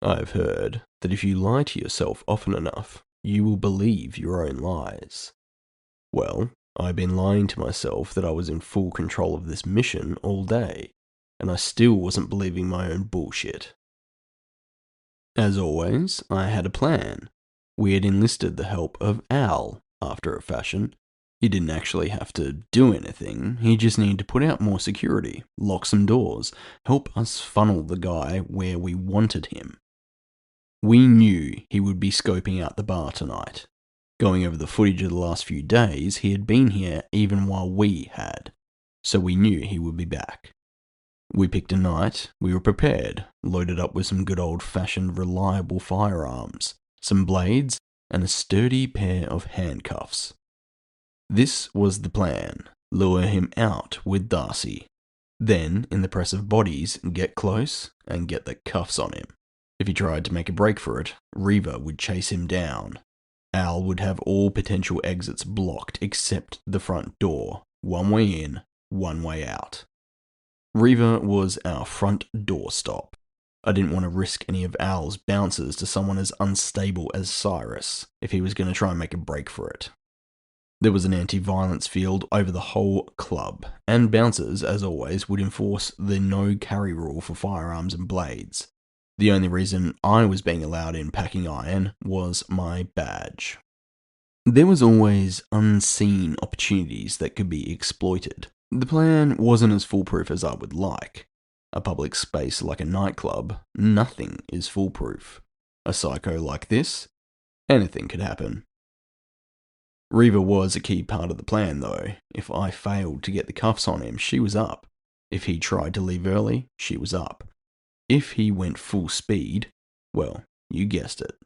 I've heard that if you lie to yourself often enough, you will believe your own lies. Well, I've been lying to myself that I was in full control of this mission all day, and I still wasn't believing my own bullshit. As always, I had a plan. We had enlisted the help of Al, after a fashion. He didn't actually have to do anything, he just needed to put out more security, lock some doors, help us funnel the guy where we wanted him. We knew he would be scoping out the bar tonight. Going over the footage of the last few days, he had been here even while we had, so we knew he would be back. We picked a night, we were prepared, loaded up with some good old-fashioned reliable firearms, some blades, and a sturdy pair of handcuffs. This was the plan: lure him out with Darcy. Then, in the press of bodies, get close and get the cuffs on him. If he tried to make a break for it, Reva would chase him down. Al would have all potential exits blocked except the front door, one way in, one way out. Reva was our front doorstop. I didn't want to risk any of Al's bounces to someone as unstable as Cyrus if he was going to try and make a break for it. There was an anti-violence field over the whole club, and bouncers, as always, would enforce the no-carry rule for firearms and blades. The only reason I was being allowed in packing iron was my badge. There was always unseen opportunities that could be exploited. The plan wasn't as foolproof as I would like. A public space like a nightclub, nothing is foolproof. A psycho like this, anything could happen. Reva was a key part of the plan, though. If I failed to get the cuffs on him, she was up. If he tried to leave early, she was up. If he went full speed, well, you guessed it.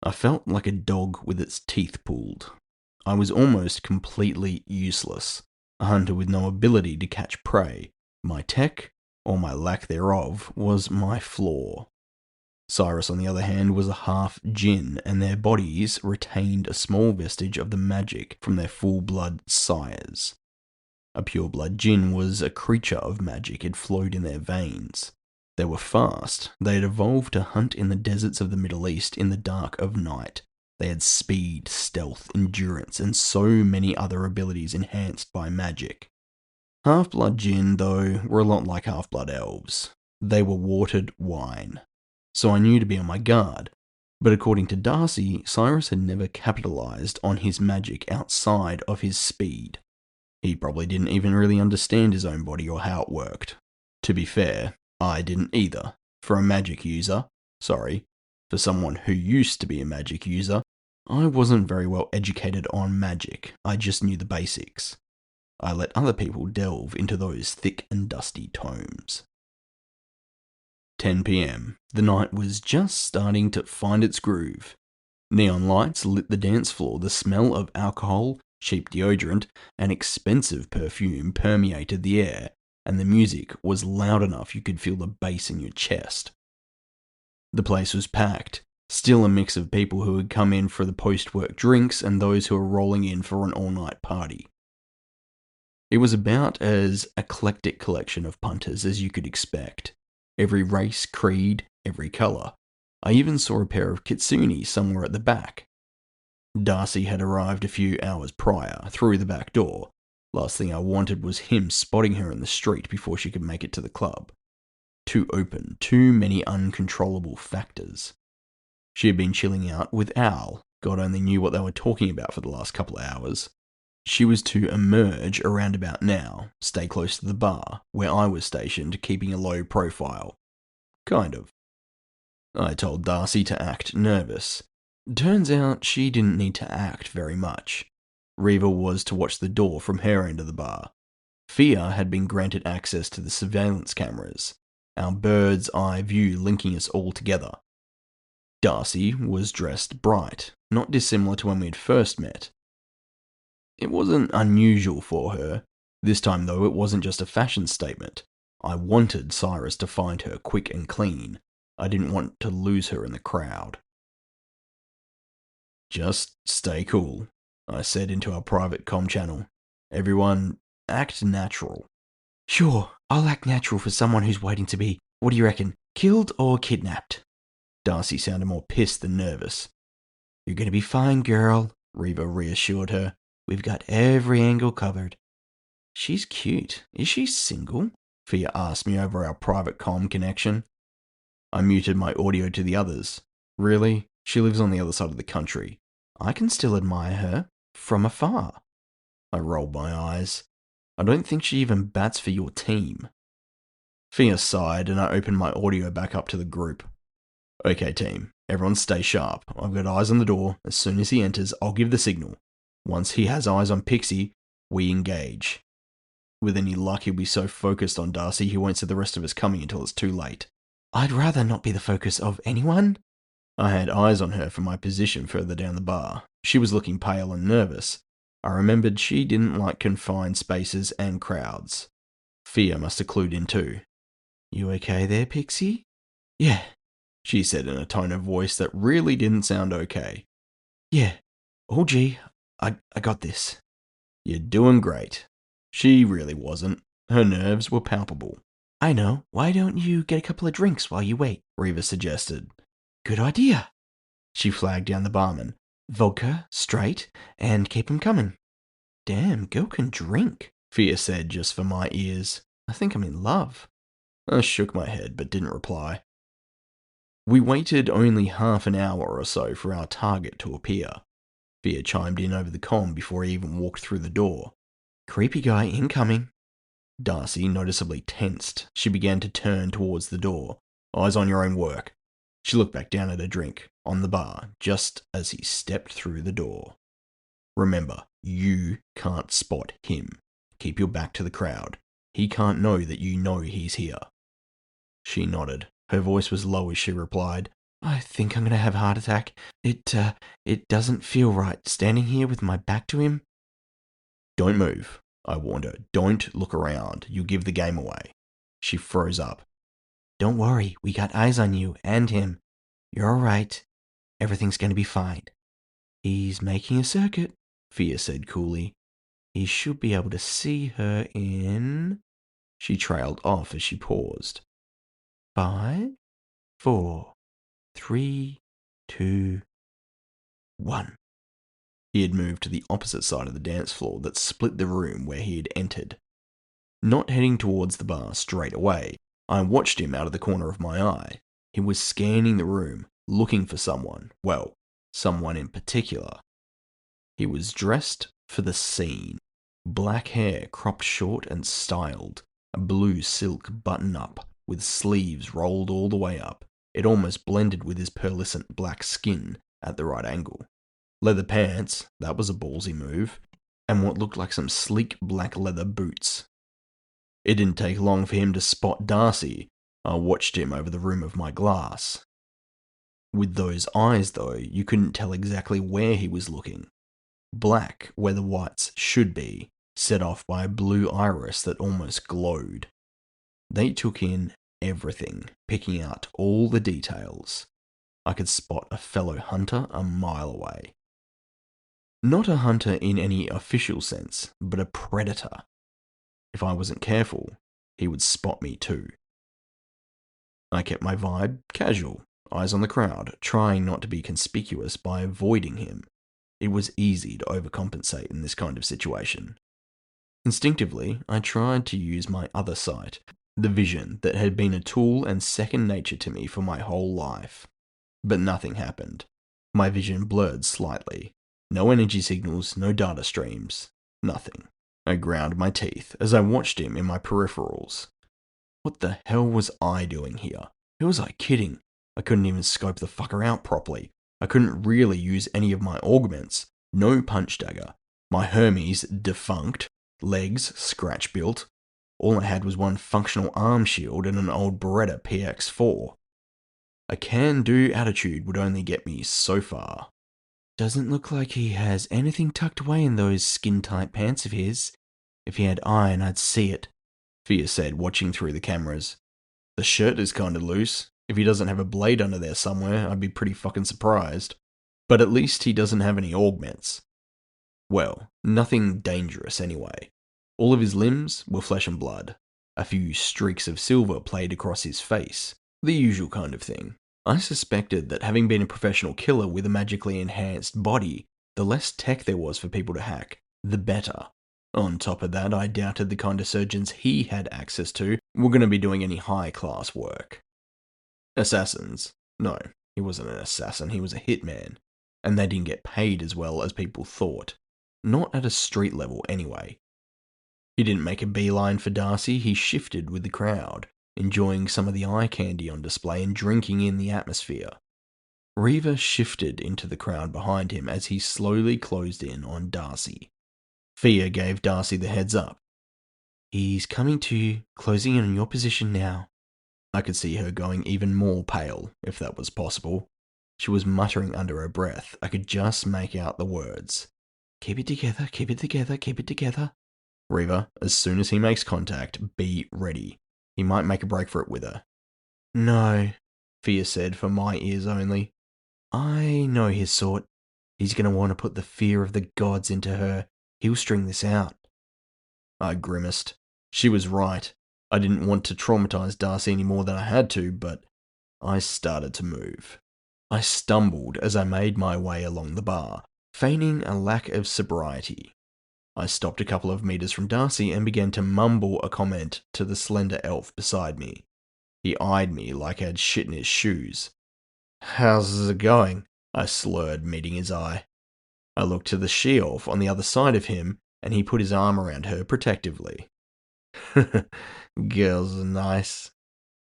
I felt like a dog with its teeth pulled. I was almost completely useless, a hunter with no ability to catch prey. My tech, or my lack thereof, was my flaw. Cyrus, on the other hand, was a half djinn, and their bodies retained a small vestige of the magic from their full-blood sires. A pure-blood djinn was a creature of magic, it flowed in their veins. They were fast. They had evolved to hunt in the deserts of the Middle East in the dark of night. They had speed, stealth, endurance, and so many other abilities enhanced by magic. Half-blood djinn, though, were a lot like half-blood elves. They were watered wine. So I knew to be on my guard. But according to Darcy, Cyrus had never capitalized on his magic outside of his speed. He probably didn't even really understand his own body or how it worked. To be fair, I didn't either. For someone who used to be a magic user, I wasn't very well educated on magic. I just knew the basics. I let other people delve into those thick and dusty tomes. 10 p.m. The night was just starting to find its groove. Neon lights lit the dance floor. The smell of alcohol, cheap deodorant, and expensive perfume permeated the air, and the music was loud enough you could feel the bass in your chest. The place was packed, still a mix of people who had come in for the post-work drinks and those who were rolling in for an all-night party. It was about as eclectic collection of punters as you could expect. Every race, creed, every colour. I even saw a pair of kitsune somewhere at the back. Darcy had arrived a few hours prior, through the back door. Last thing I wanted was him spotting her in the street before she could make it to the club. Too open, too many uncontrollable factors. She had been chilling out with Al. God only knew what they were talking about for the last couple of hours. She was to emerge around about now, stay close to the bar, where I was stationed, keeping a low profile. Kind of. I told Darcy to act nervous. Turns out she didn't need to act very much. Reva was to watch the door from her end of the bar. Fia had been granted access to the surveillance cameras, our bird's eye view linking us all together. Darcy was dressed bright, not dissimilar to when we had first met. It wasn't unusual for her. This time, though, it wasn't just a fashion statement. I wanted Cyrus to find her quick and clean. I didn't want to lose her in the crowd. Just stay cool, I said into our private comm channel. Everyone, act natural. Sure, I'll act natural for someone who's waiting to be, what do you reckon, killed or kidnapped? Darcy sounded more pissed than nervous. "You're gonna be fine, girl," Reva reassured her. "We've got every angle covered." "She's cute. Is she single?" Fia asked me over our private comm connection. I muted my audio to the others. "Really? She lives on the other side of the country. I can still admire her. From afar." I rolled my eyes. "I don't think she even bats for your team." Fia sighed and I opened my audio back up to the group. "Okay, team. Everyone stay sharp. I've got eyes on the door. As soon as he enters, I'll give the signal. Once he has eyes on Pixie, we engage. With any luck, he'll be so focused on Darcy he won't see the rest of us coming until it's too late." "I'd rather not be the focus of anyone." I had eyes on her from my position further down the bar. She was looking pale and nervous. I remembered she didn't like confined spaces and crowds. Fia must have clued in too. "You okay there, Pixie?" "Yeah," she said in a tone of voice that really didn't sound okay. "Yeah. Oh gee, I got this." "You're doing great." She really wasn't. Her nerves were palpable. "I know. Why don't you get a couple of drinks while you wait?" Reva suggested. "Good idea." She flagged down the barman. "Vodka, straight, and keep 'em coming." "Damn, girl can drink," Fia said just for my ears. "I think I'm in love." I shook my head but didn't reply. We waited only half an hour or so for our target to appear. Fia chimed in over the comm before he even walked through the door. "Creepy guy incoming." Darcy noticeably tensed. She began to turn towards the door. "Eyes on your own work." She looked back down at her drink, on the bar, just as he stepped through the door. "Remember, you can't spot him. Keep your back to the crowd. He can't know that you know he's here." She nodded. Her voice was low as she replied, "I think I'm going to have a heart attack. It doesn't feel right standing here with my back to him." "Don't move," I warned her. "Don't look around. You'll give the game away." She froze up. "Don't worry. We got eyes on you and him. You're all right. Everything's going to be fine." "He's making a circuit," Fia said coolly. "He should be able to see her in..." She trailed off as she paused. 5, 4, 3, 2, 1. He had moved to the opposite side of the dance floor that split the room where he had entered. Not heading towards the bar straight away, I watched him out of the corner of my eye. He was scanning the room, looking for someone. Well, someone in particular. He was dressed for the scene. Black hair cropped short and styled. A blue silk button-up with sleeves rolled all the way up. It almost blended with his pearlescent black skin at the right angle. Leather pants, that was a ballsy move, and what looked like some sleek black leather boots. It didn't take long for him to spot Darcy. I watched him over the rim of my glass. With those eyes, though, you couldn't tell exactly where he was looking. Black where the whites should be, set off by a blue iris that almost glowed. They took in everything, picking out all the details. I could spot a fellow hunter a mile away. Not a hunter in any official sense, but a predator. If I wasn't careful, he would spot me too. I kept my vibe casual, eyes on the crowd, trying not to be conspicuous by avoiding him. It was easy to overcompensate in this kind of situation. Instinctively, I tried to use my other sight, the vision that had been a tool and second nature to me for my whole life. But nothing happened. My vision blurred slightly. No energy signals, no data streams, nothing. I ground my teeth as I watched him in my peripherals. What the hell was I doing here? Who was I kidding? I couldn't even scope the fucker out properly. I couldn't really use any of my augments. No punch dagger. My Hermes defunct. Legs scratch built. All I had was one functional arm shield and an old Beretta PX4. A can-do attitude would only get me so far. "Doesn't look like he has anything tucked away in those skin-tight pants of his. If he had iron, I'd see it," Fia said, watching through the cameras. "The shirt is kinda loose. If he doesn't have a blade under there somewhere, I'd be pretty fucking surprised. But at least he doesn't have any augments. Well, nothing dangerous anyway. All of his limbs were flesh and blood. A few streaks of silver played across his face. The usual kind of thing. I suspected that having been a professional killer with a magically enhanced body, the less tech there was for people to hack, the better. On top of that, I doubted the kind of surgeons he had access to were going to be doing any high-class work. Assassins. No, he wasn't an assassin, he was a hitman. And they didn't get paid as well as people thought. Not at a street level, anyway. He didn't make a beeline for Darcy, he shifted with the crowd, enjoying some of the eye candy on display and drinking in the atmosphere. Reaver shifted into the crowd behind him as he slowly closed in on Darcy. Fia gave Darcy the heads up. He's coming to you, closing in on your position now. I could see her going even more pale, if that was possible. She was muttering under her breath. I could just make out the words. Keep it together, keep it together, keep it together. Reaver, as soon as he makes contact, be ready. He might make a break for it with her. No, Fia said for my ears only. I know his sort. He's going to want to put the fear of the gods into her. He'll string this out. I grimaced. She was right. I didn't want to traumatize Darcy any more than I had to, but I started to move. I stumbled as I made my way along the bar, feigning a lack of sobriety. I stopped a couple of meters from Darcy and began to mumble a comment to the slender elf beside me. He eyed me like I had shit in his shoes. How's it going? I slurred, meeting his eye. I looked to the she-elf on the other side of him, and he put his arm around her protectively. Girls are nice.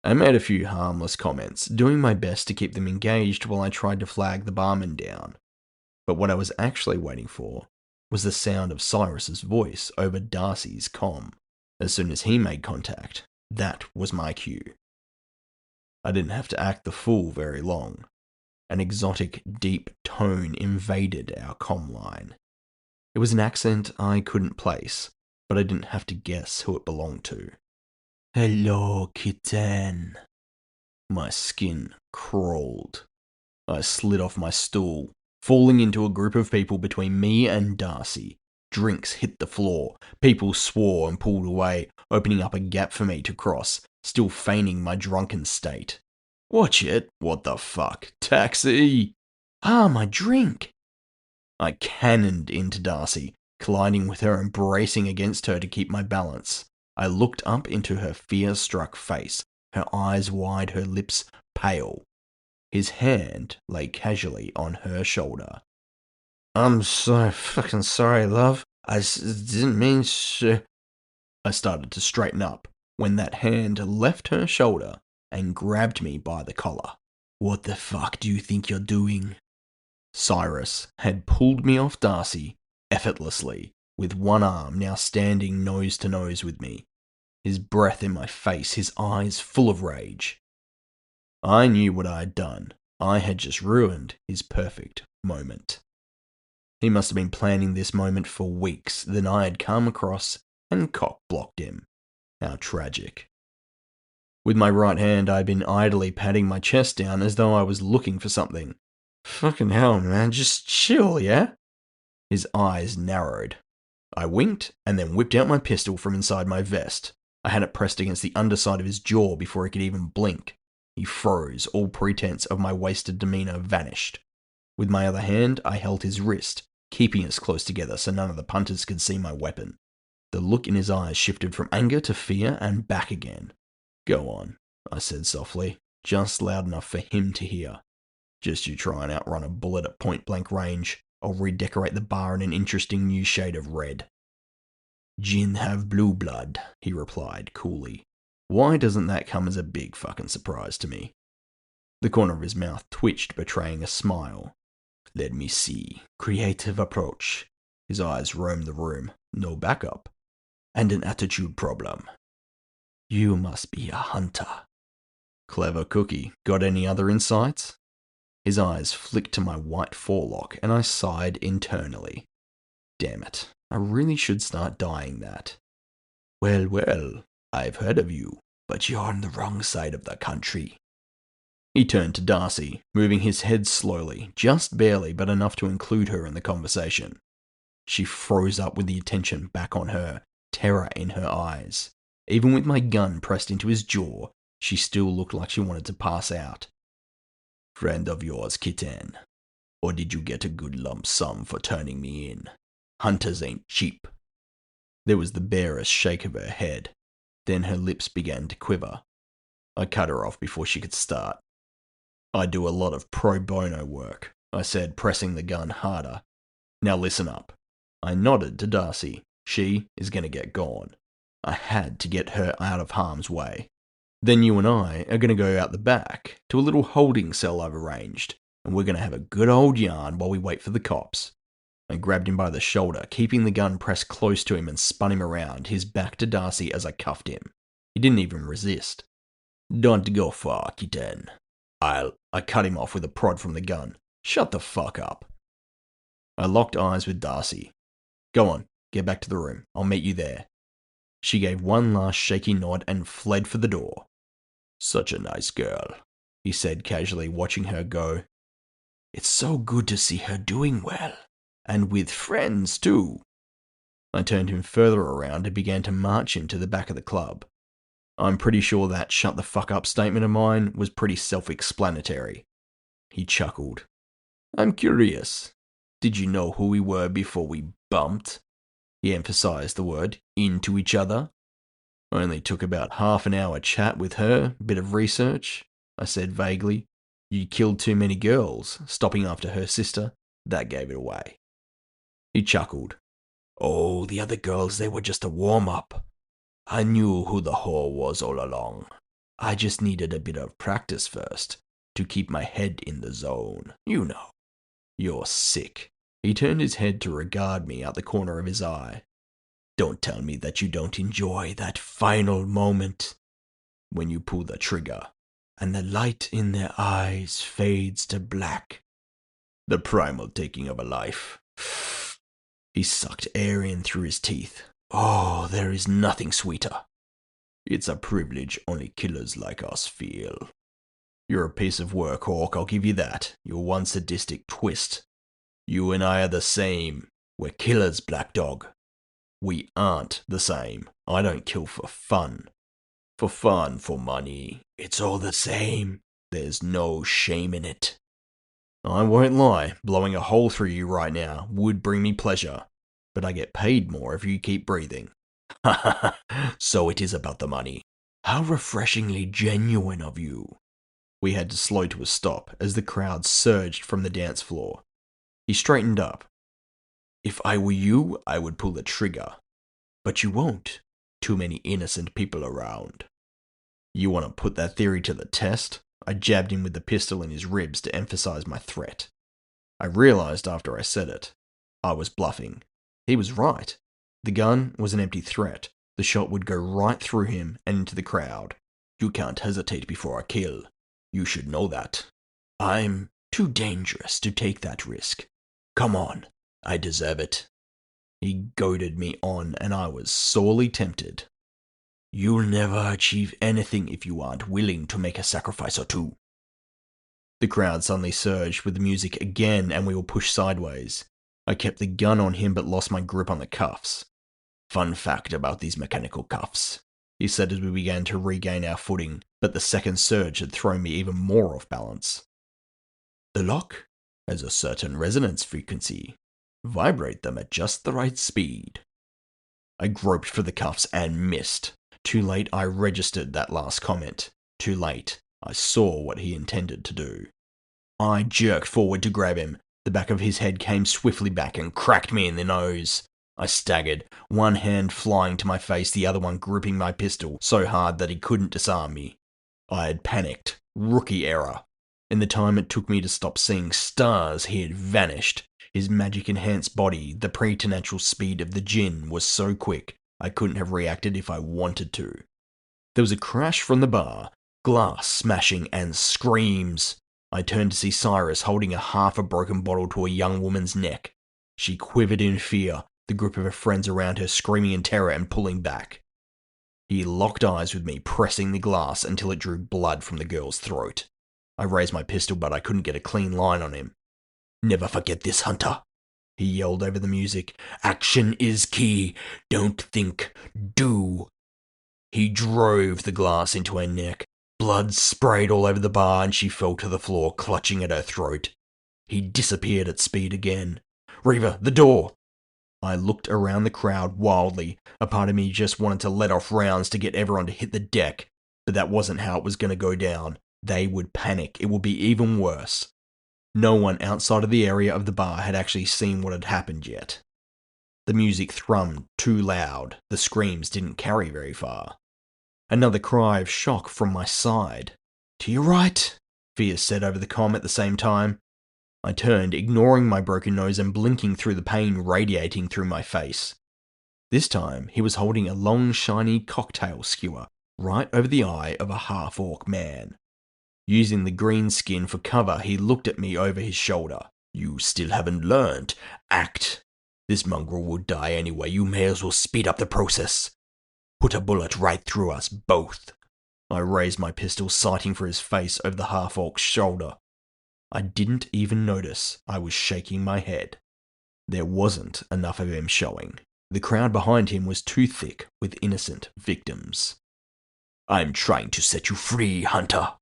I made a few harmless comments, doing my best to keep them engaged while I tried to flag the barman down. But what I was actually waiting for was the sound of Cyrus's voice over Darcy's comm. As soon as he made contact, that was my cue. I didn't have to act the fool very long. An exotic, deep tone invaded our comm line. It was an accent I couldn't place, but I didn't have to guess who it belonged to. Hello, kitten. My skin crawled. I slid off my stool, falling into a group of people between me and Darcy. Drinks hit the floor. People swore and pulled away, opening up a gap for me to cross, still feigning my drunken state. Watch it. What the fuck? Taxi! Ah, my drink! I cannoned into Darcy, colliding with her and bracing against her to keep my balance. I looked up into her fear-struck face, her eyes wide, her lips pale. His hand lay casually on her shoulder. I'm so fucking sorry, love. I didn't mean to... I started to straighten up when that hand left her shoulder and grabbed me by the collar. What the fuck do you think you're doing? Cyrus had pulled me off Darcy effortlessly, with one arm now standing nose to nose with me, his breath in my face, his eyes full of rage. I knew what I had done. I had just ruined his perfect moment. He must have been planning this moment for weeks, then I had come across and cock-blocked him. How tragic. With my right hand, I had been idly patting my chest down as though I was looking for something. Fucking hell, man, just chill, yeah? His eyes narrowed. I winked and then whipped out my pistol from inside my vest. I had it pressed against the underside of his jaw before he could even blink. He froze, all pretense of my wasted demeanor vanished. With my other hand, I held his wrist, keeping us close together so none of the punters could see my weapon. The look in his eyes shifted from anger to fear and back again. Go on, I said softly, just loud enough for him to hear. Just you try and outrun a bullet at point-blank range. I'll redecorate the bar in an interesting new shade of red. Jinn have blue blood, he replied coolly. Why doesn't that come as a big fucking surprise to me? The corner of his mouth twitched, betraying a smile. Let me see. Creative approach. His eyes roamed the room. No backup. And an attitude problem. You must be a hunter. Clever cookie. Got any other insights? His eyes flicked to my white forelock, and I sighed internally. Damn it. I really should start dyeing that. Well, well, I've heard of you, but you're on the wrong side of the country. He turned to Darcy, moving his head slowly, just barely, but enough to include her in the conversation. She froze up with the attention back on her, terror in her eyes. Even with my gun pressed into his jaw, she still looked like she wanted to pass out. Friend of yours, kitten. Or did you get a good lump sum for turning me in? Hunters ain't cheap. There was the barest shake of her head. Then her lips began to quiver. I cut her off before she could start. I do a lot of pro bono work, I said, pressing the gun harder. Now listen up. I nodded to Darcy. She is going to get gone. I had to get her out of harm's way. Then you and I are going to go out the back to a little holding cell I've arranged, and we're going to have a good old yarn while we wait for the cops. I grabbed him by the shoulder, keeping the gun pressed close to him, and spun him around, his back to Darcy as I cuffed him. He didn't even resist. Don't go far, kitten. I cut him off with a prod from the gun. Shut the fuck up. I locked eyes with Darcy. Go on, get back to the room. I'll meet you there. She gave one last shaky nod and fled for the door. Such a nice girl, he said casually, watching her go. It's so good to see her doing well. And with friends, too. I turned him further around and began to march him to the back of the club. I'm pretty sure that shut the fuck up statement of mine was pretty self-explanatory. He chuckled. I'm curious. Did you know who we were before we bumped? He emphasized the word, into each other. Only took about half an hour chat with her, bit of research, I said vaguely. You killed too many girls, stopping after her sister. That gave it away. He chuckled. Oh, the other girls, they were just a warm-up. I knew who the whore was all along. I just needed a bit of practice first, to keep my head in the zone, you know. You're sick. He turned his head to regard me out the corner of his eye. Don't tell me that you don't enjoy that final moment when you pull the trigger and the light in their eyes fades to black. The primal taking of a life. He sucked air in through his teeth. Oh, there is nothing sweeter. It's a privilege only killers like us feel. You're a piece of work, Hawk, I'll give you that. You're one sadistic twist. You and I are the same. We're killers, Black Dog. We aren't the same. I don't kill for fun. For fun, for money. It's all the same. There's no shame in it. I won't lie, blowing a hole through you right now would bring me pleasure. But I get paid more if you keep breathing. Ha ha ha, so it is about the money. How refreshingly genuine of you. We had to slow to a stop as the crowd surged from the dance floor. He straightened up. If I were you, I would pull the trigger. But you won't. Too many innocent people around. You want to put that theory to the test? I jabbed him with the pistol in his ribs to emphasize my threat. I realized after I said it, I was bluffing. He was right. The gun was an empty threat. The shot would go right through him and into the crowd. You can't hesitate before a kill. You should know that. I'm too dangerous to take that risk. Come on, I deserve it. He goaded me on, and I was sorely tempted. You'll never achieve anything if you aren't willing to make a sacrifice or two. The crowd suddenly surged with the music again, and we were pushed sideways. I kept the gun on him but lost my grip on the cuffs. Fun fact about these mechanical cuffs, he said as we began to regain our footing, but the second surge had thrown me even more off balance. The lock has a certain resonance frequency. Vibrate them at just the right speed. I groped for the cuffs and missed. Too late I registered that last comment. Too late I saw what he intended to do. I jerked forward to grab him. The back of his head came swiftly back and cracked me in the nose. I staggered, one hand flying to my face, the other one gripping my pistol so hard that he couldn't disarm me. I had panicked. Rookie error. In the time it took me to stop seeing stars, he had vanished. His magic-enhanced body, the preternatural speed of the djinn, was so quick I couldn't have reacted if I wanted to. There was a crash from the bar, glass smashing, and screams. I turned to see Cyrus holding half a broken bottle to a young woman's neck. She quivered in fear, the group of her friends around her screaming in terror and pulling back. He locked eyes with me, pressing the glass until it drew blood from the girl's throat. I raised my pistol, but I couldn't get a clean line on him. Never forget this, Hunter, he yelled over the music. Action is key. Don't think, do. He drove the glass into her neck, Blood sprayed all over the bar and she fell to the floor, clutching at her throat. He disappeared at speed again. "Reva, the door!" I looked around the crowd wildly. A part of me just wanted to let off rounds to get everyone to hit the deck, but that wasn't how it was going to go down. They would panic. It would be even worse. No one outside of the area of the bar had actually seen what had happened yet. The music thrummed too loud. The screams didn't carry very far. Another cry of shock from my side. "To your right," Fia said over the comm at the same time. I turned, ignoring my broken nose and blinking through the pain radiating through my face. This time, he was holding a long, shiny cocktail skewer right over the eye of a half-orc man. Using the green skin for cover, he looked at me over his shoulder. "You still haven't learned. Act. This mongrel will die anyway. You may as well speed up the process. Put a bullet right through us both." I raised my pistol, sighting for his face over the half-orc's shoulder. I didn't even notice I was shaking my head. There wasn't enough of him showing. The crowd behind him was too thick with innocent victims. "I'm trying to set you free, Hunter."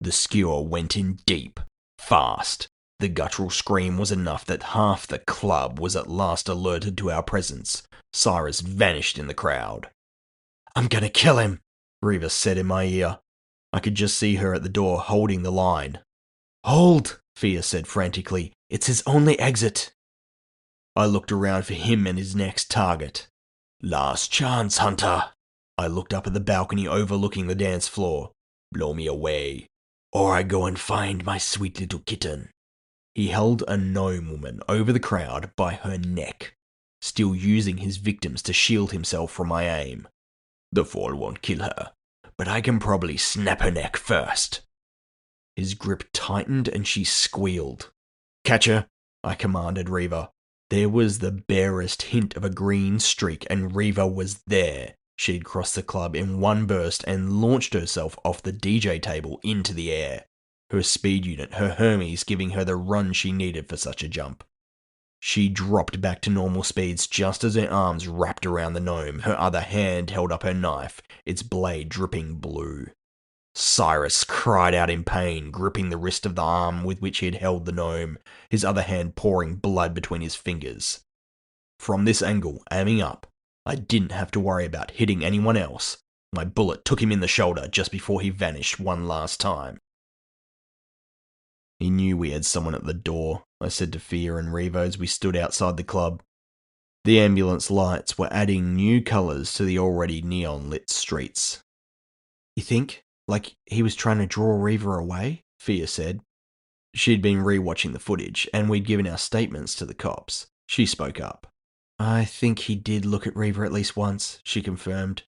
The skewer went in deep, fast. The guttural scream was enough that half the club was at last alerted to our presence. Cyrus vanished in the crowd. "I'm gonna kill him," Reva said in my ear. I could just see her at the door holding the line. "Hold," Fia said frantically. "It's his only exit." I looked around for him and his next target. "Last chance, Hunter." I looked up at the balcony overlooking the dance floor. "Blow me away, or I go and find my sweet little kitten." He held a gnome woman over the crowd by her neck, still using his victims to shield himself from my aim. "The fall won't kill her, but I can probably snap her neck first." His grip tightened and she squealed. "Catch her," I commanded Reva. There was the barest hint of a green streak and Reva was there. She'd crossed the club in one burst and launched herself off the DJ table into the air. Her speed unit, her Hermes, giving her the run she needed for such a jump. She dropped back to normal speeds just as her arms wrapped around the gnome. Her other hand held up her knife, its blade dripping blue. Cyrus cried out in pain, gripping the wrist of the arm with which he had held the gnome, his other hand pouring blood between his fingers. From this angle, aiming up, I didn't have to worry about hitting anyone else. My bullet took him in the shoulder just before he vanished one last time. He knew we had someone at the door, I said to Fia and Revo as we stood outside the club. The ambulance lights were adding new colours to the already neon-lit streets. "You think? Like he was trying to draw Reva away?" Fia said. She'd been re-watching the footage, and we'd given our statements to the cops. She spoke up. "I think he did look at Reva at least once," she confirmed.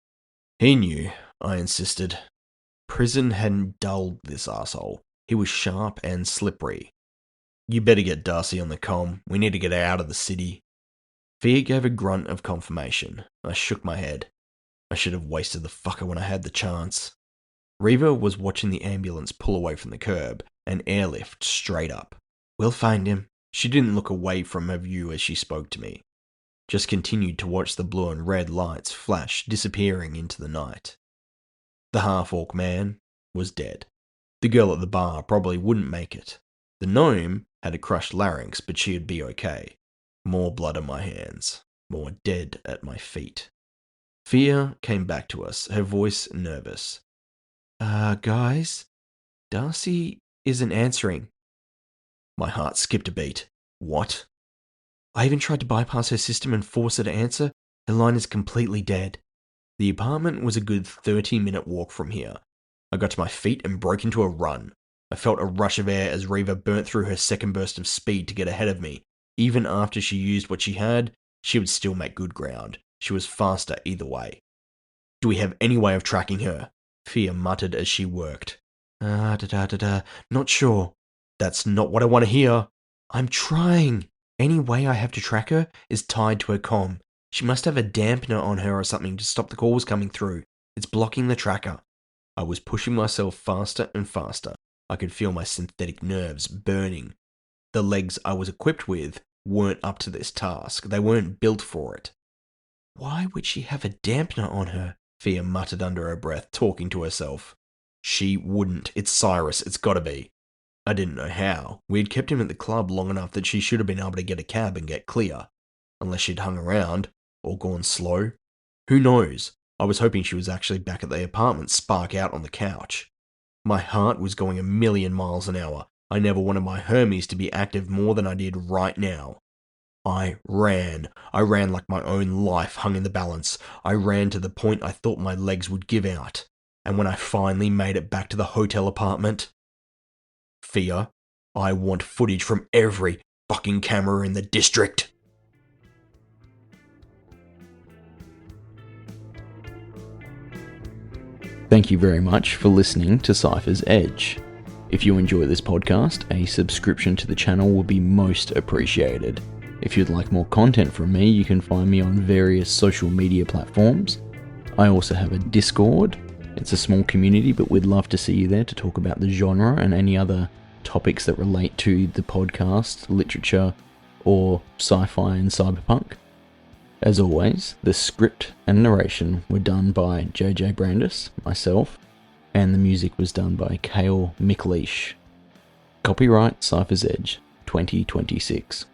"He knew," I insisted. Prison hadn't dulled this asshole. He was sharp and slippery. "You better get Darcy on the comm. We need to get her out of the city." Fia gave a grunt of confirmation. I shook my head. I should have wasted the fucker when I had the chance. Reva was watching the ambulance pull away from the curb and airlift straight up. "We'll find him." She didn't look away from her view as she spoke to me. Just continued to watch the blue and red lights flash, disappearing into the night. The half-orc man was dead. The girl at the bar probably wouldn't make it. The gnome had a crushed larynx, but she'd be okay. More blood on my hands. More dead at my feet. Fia came back to us, her voice nervous. Guys? Darcy isn't answering." My heart skipped a beat. What? "I even tried to bypass her system and force her to answer. Her line is completely dead." The apartment was a good 30-minute walk from here. I got to my feet and broke into a run. I felt a rush of air as Reva burnt through her second burst of speed to get ahead of me. Even after she used what she had, she would still make good ground. She was faster either way. "Do we have any way of tracking her?" Fia muttered as she worked. Not sure." "That's not what I want to hear." "I'm trying. Any way I have to track her is tied to her comm. She must have a dampener on her or something to stop the calls coming through. It's blocking the tracker." I was pushing myself faster and faster. I could feel my synthetic nerves burning. The legs I was equipped with weren't up to this task. They weren't built for it. "Why would she have a dampener on her?" Fia muttered under her breath, talking to herself. She wouldn't. It's Cyrus. It's gotta be. I didn't know how. We had kept him at the club long enough that she should have been able to get a cab and get clear. Unless she'd hung around, or gone slow. Who knows? I was hoping she was actually back at the apartment, spark out on the couch. My heart was going 1,000,000 miles an hour. I never wanted my Hermes to be active more than I did right now. I ran. I ran like my own life hung in the balance. I ran to the point I thought my legs would give out. And when I finally made it back to the hotel apartment... Fear. I want footage from every fucking camera in the district. Thank you very much for listening to Cyphers Edge. If you enjoy this podcast, a subscription to the channel would be most appreciated. If you'd like more content from me, you can find me on various social media platforms. I also have a Discord. It's a small community, but we'd love to see you there to talk about the genre and any other topics that relate to the podcast, literature, or sci-fi and cyberpunk. As always, the script and narration were done by JJ Brandis, myself, and the music was done by Cale McLeish. Copyright Cyphers Edge 2026.